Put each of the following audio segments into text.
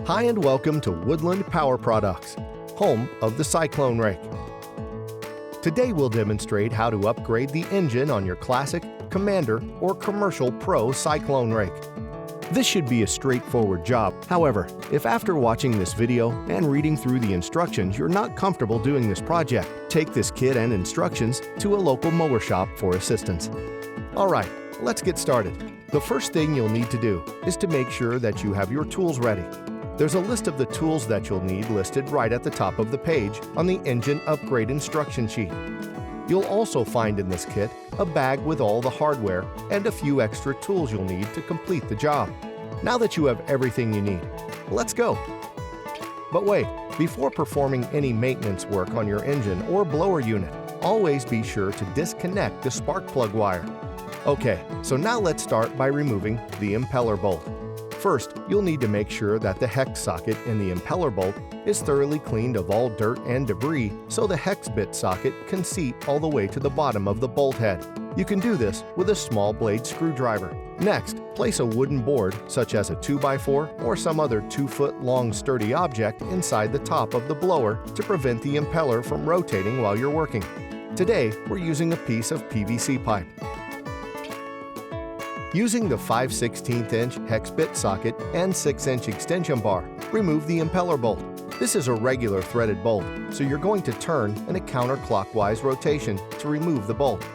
Hi and welcome to Woodland Power Products, home of the Cyclone Rake. Today we'll demonstrate how to upgrade the engine on your classic, Commander, or Commercial Pro Cyclone Rake. This should be a straightforward job. However, if after watching this video and reading through the instructions you're not comfortable doing this project, take this kit and instructions to a local mower shop for assistance. Alright, let's get started. The first thing you'll need to do is to make sure that you have your tools ready. There's a list of the tools that you'll need listed right at the top of the page on the engine upgrade instruction sheet. You'll also find in this kit a bag with all the hardware and a few extra tools you'll need to complete the job. Now that you have everything you need, let's go! But wait, before performing any maintenance work on your engine or blower unit, always be sure to disconnect the spark plug wire. Okay, so now let's start by removing the impeller bolt. First, you'll need to make sure that the hex socket in the impeller bolt is thoroughly cleaned of all dirt and debris so the hex bit socket can seat all the way to the bottom of the bolt head. You can do this with a small blade screwdriver. Next, place a wooden board, such as a 2x4 or some other 2-foot long sturdy object inside the top of the blower to prevent the impeller from rotating while you're working. Today, we're using a piece of PVC pipe. Using the 5/16" hex bit socket and 6" extension bar, remove the impeller bolt. This is a regular threaded bolt, so you're going to turn in a counterclockwise rotation to remove the bolt.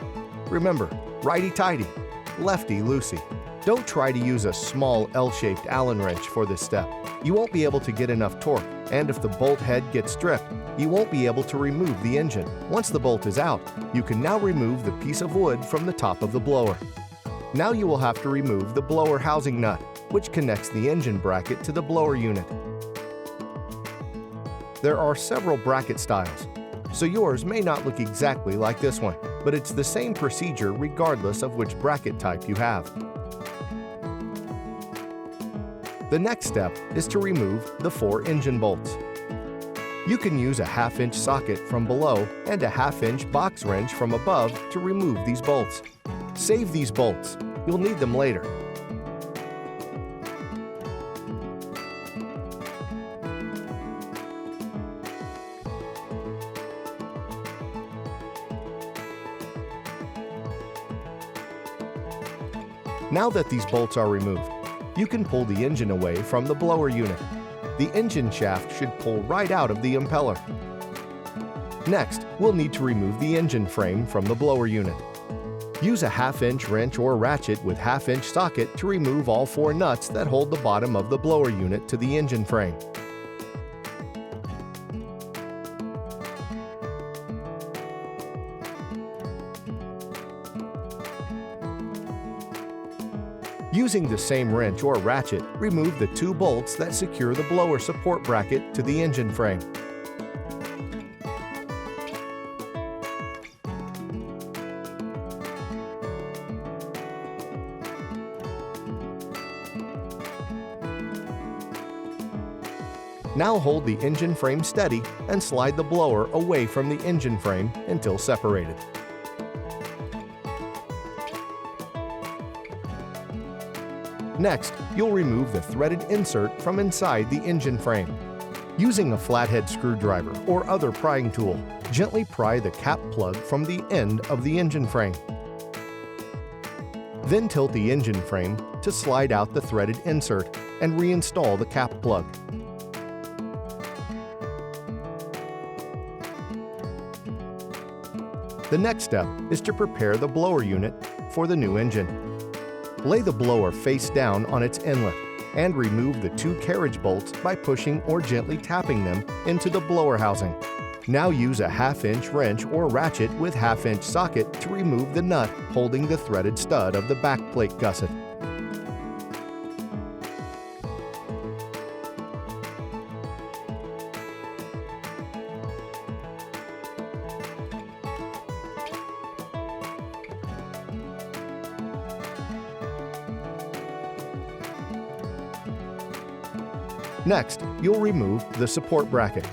Remember, righty-tighty, lefty-loosey. Don't try to use a small L-shaped Allen wrench for this step. You won't be able to get enough torque, and if the bolt head gets stripped, you won't be able to remove the engine. Once the bolt is out, you can now remove the piece of wood from the top of the blower. Now you will have to remove the blower housing nut, which connects the engine bracket to the blower unit. There are several bracket styles, so yours may not look exactly like this one, but it's the same procedure regardless of which bracket type you have. The next step is to remove the 4 engine bolts. You can use a 1/2" socket from below and a 1/2" box wrench from above to remove these bolts. Save these bolts. You'll need them later. Now that these bolts are removed, you can pull the engine away from the blower unit. The engine shaft should pull right out of the impeller. Next, we'll need to remove the engine frame from the blower unit. Use a 1/2" wrench or ratchet with 1/2" socket to remove all 4 nuts that hold the bottom of the blower unit to the engine frame. Using the same wrench or ratchet, remove the 2 bolts that secure the blower support bracket to the engine frame. Now hold the engine frame steady and slide the blower away from the engine frame until separated. Next, you'll remove the threaded insert from inside the engine frame. Using a flathead screwdriver or other prying tool, gently pry the cap plug from the end of the engine frame. Then tilt the engine frame to slide out the threaded insert and reinstall the cap plug. The next step is to prepare the blower unit for the new engine. Lay the blower face down on its inlet and remove the 2 carriage bolts by pushing or gently tapping them into the blower housing. Now use a 1/2" wrench or ratchet with 1/2" socket to remove the nut holding the threaded stud of the backplate gusset. Next, you'll remove the support bracket.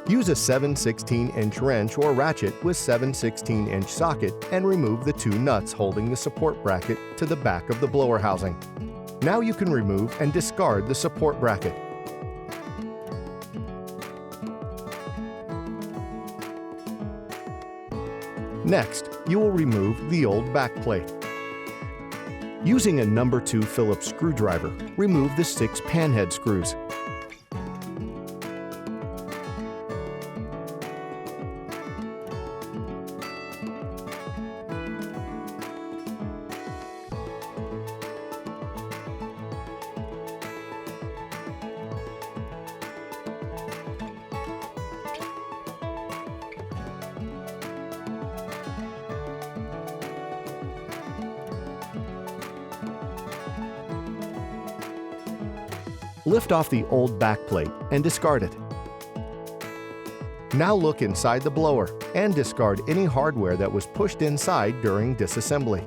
Use a 7/16" wrench or ratchet with 7/16" socket and remove the 2 nuts holding the support bracket to the back of the blower housing. Now you can remove and discard the support bracket. Next, you will remove the old backplate. Using a No. 2 Phillips screwdriver, remove the 6 panhead screws. Lift off the old backplate and discard it. Now look inside the blower and discard any hardware that was pushed inside during disassembly.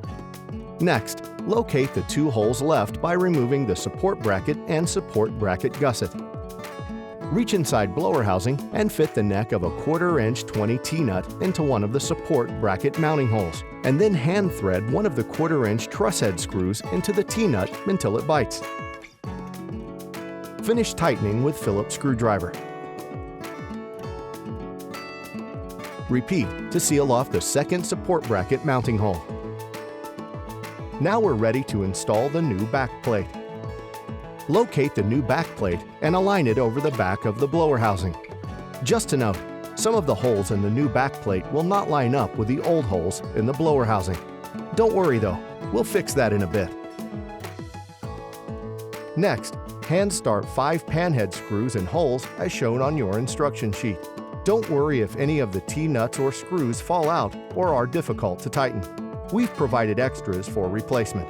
Next, locate the 2 holes left by removing the support bracket and support bracket gusset. Reach inside blower housing and fit the neck of a 1/4 inch 20 T-nut into one of the support bracket mounting holes, and then hand thread one of the 1/4 inch truss head screws into the T-nut until it bites. Finish tightening with Phillips screwdriver. Repeat to seal off the second support bracket mounting hole. Now we're ready to install the new backplate. Locate the new backplate and align it over the back of the blower housing. Just to note, some of the holes in the new backplate will not line up with the old holes in the blower housing. Don't worry though, we'll fix that in a bit. Next, hand start 5 panhead screws and holes as shown on your instruction sheet. Don't worry if any of the T-nuts or screws fall out or are difficult to tighten. We've provided extras for replacement.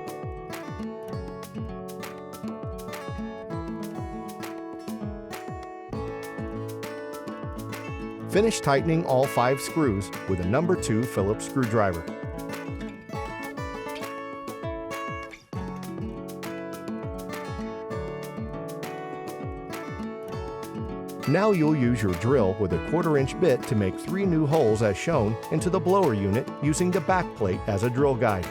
Finish tightening all 5 screws with a No. 2 Phillips screwdriver. Now you'll use your drill with a 1/4 inch bit to make 3 new holes as shown into the blower unit using the backplate as a drill guide.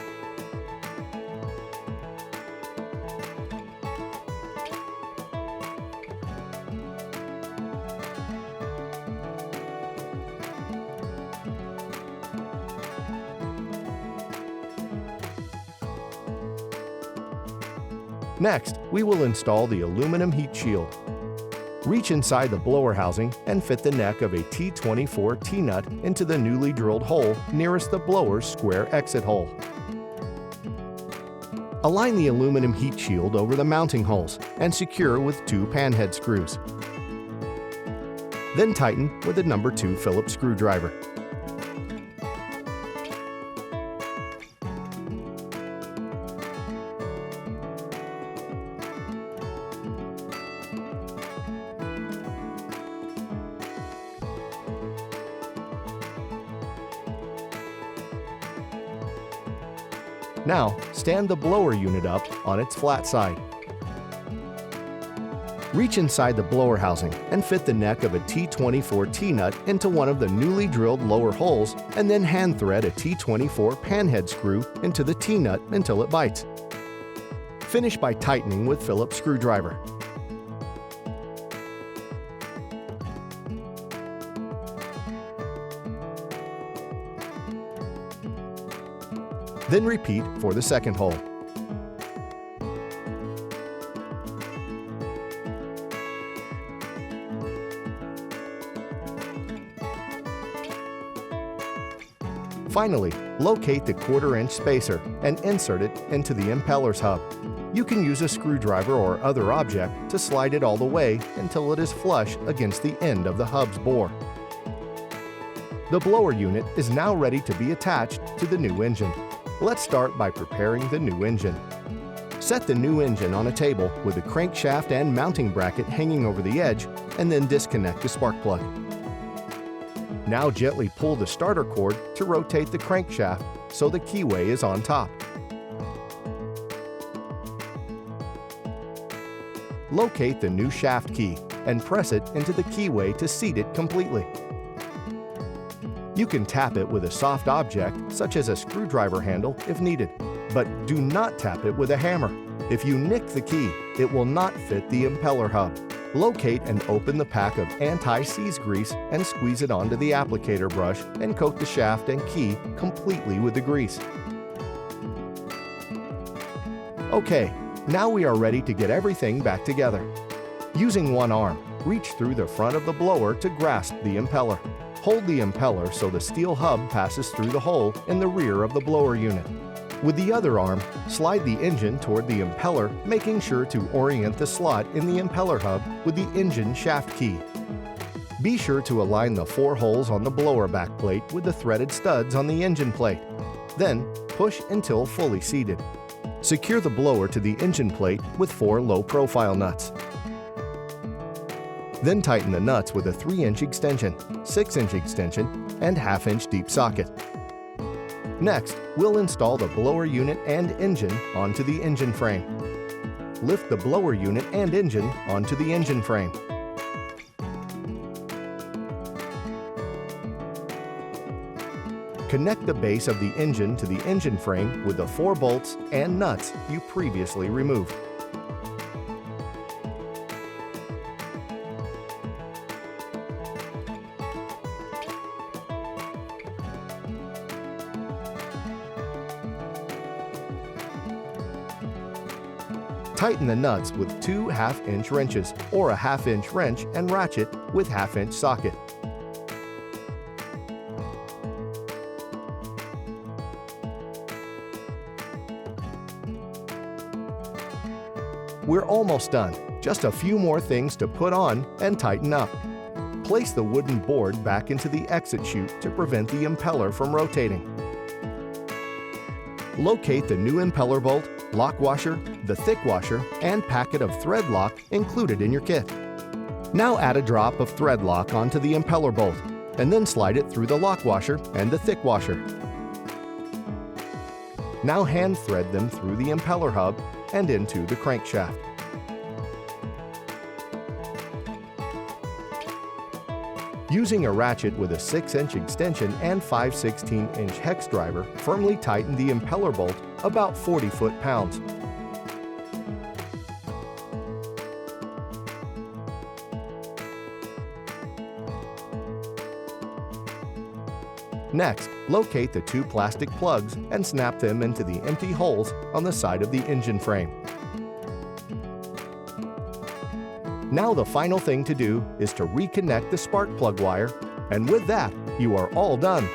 Next, we will install the aluminum heat shield. Reach inside the blower housing and fit the neck of a T24 T-nut into the newly drilled hole nearest the blower's square exit hole. Align the aluminum heat shield over the mounting holes and secure with 2 panhead screws. Then tighten with a No. 2 Phillips screwdriver. Now, stand the blower unit up on its flat side. Reach inside the blower housing and fit the neck of a T24 T-nut into one of the newly drilled lower holes, and then hand thread a T24 panhead screw into the T-nut until it bites. Finish by tightening with Phillips screwdriver. Then repeat for the second hole. Finally, locate the 1/4 inch spacer and insert it into the impeller's hub. You can use a screwdriver or other object to slide it all the way until it is flush against the end of the hub's bore. The blower unit is now ready to be attached to the new engine. Let's start by preparing the new engine. Set the new engine on a table with the crankshaft and mounting bracket hanging over the edge, and then disconnect the spark plug. Now gently pull the starter cord to rotate the crankshaft so the keyway is on top. Locate the new shaft key and press it into the keyway to seat it completely. You can tap it with a soft object, such as a screwdriver handle, if needed, but do not tap it with a hammer. If you nick the key, it will not fit the impeller hub. Locate and open the pack of anti-seize grease and squeeze it onto the applicator brush and coat the shaft and key completely with the grease. Okay, now we are ready to get everything back together. Using one arm, reach through the front of the blower to grasp the impeller. Hold the impeller so the steel hub passes through the hole in the rear of the blower unit. With the other arm, slide the engine toward the impeller, making sure to orient the slot in the impeller hub with the engine shaft key. Be sure to align the 4 holes on the blower back plate with the threaded studs on the engine plate. Then, push until fully seated. Secure the blower to the engine plate with 4 low-profile nuts. Then tighten the nuts with a 3-inch extension, 6-inch extension, and 1/2-inch deep socket. Next, we'll install the blower unit and engine onto the engine frame. Lift the blower unit and engine onto the engine frame. Connect the base of the engine to the engine frame with the 4 bolts and nuts you previously removed. Tighten the nuts with 2 1/2-inch wrenches or a 1/2-inch wrench and ratchet with 1/2-inch socket. We're almost done. Just a few more things to put on and tighten up. Place the wooden board back into the exit chute to prevent the impeller from rotating. Locate the new impeller bolt, lock washer, the thick washer, and packet of thread lock included in your kit. Now add a drop of thread lock onto the impeller bolt, and then slide it through the lock washer and the thick washer. Now hand thread them through the impeller hub and into the crankshaft. Using a ratchet with a 6-inch extension and 5/16-inch hex driver, firmly tighten the impeller bolt about 40 foot-pounds. Next, locate the 2 plastic plugs and snap them into the empty holes on the side of the engine frame. Now the final thing to do is to reconnect the spark plug wire, and with that, you are all done.